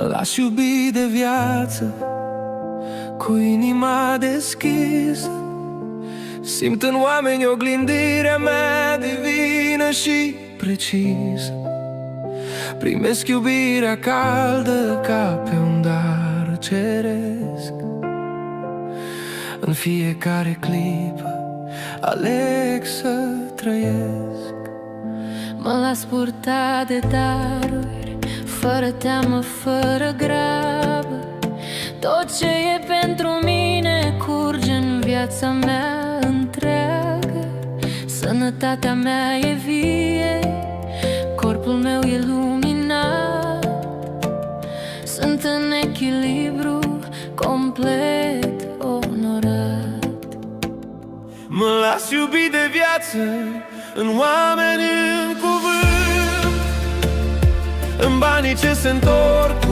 Mă las iubi de viață, cu inima deschisă. Simt în oameni oglindirea mea divină și precisă. Primesc iubirea caldă ca pe un dar ceresc. În fiecare clipă aleg să trăiesc. Mă las purta de daruri, fără teamă, fără grabă. Tot ce e pentru mine curge în viața mea întreagă. Sănătatea mea e vie, corpul meu e luminat. Sunt în echilibru, complet onorat. Mă las iubi de viață, în oameni, în cuvânt, în banii ce se întorc cu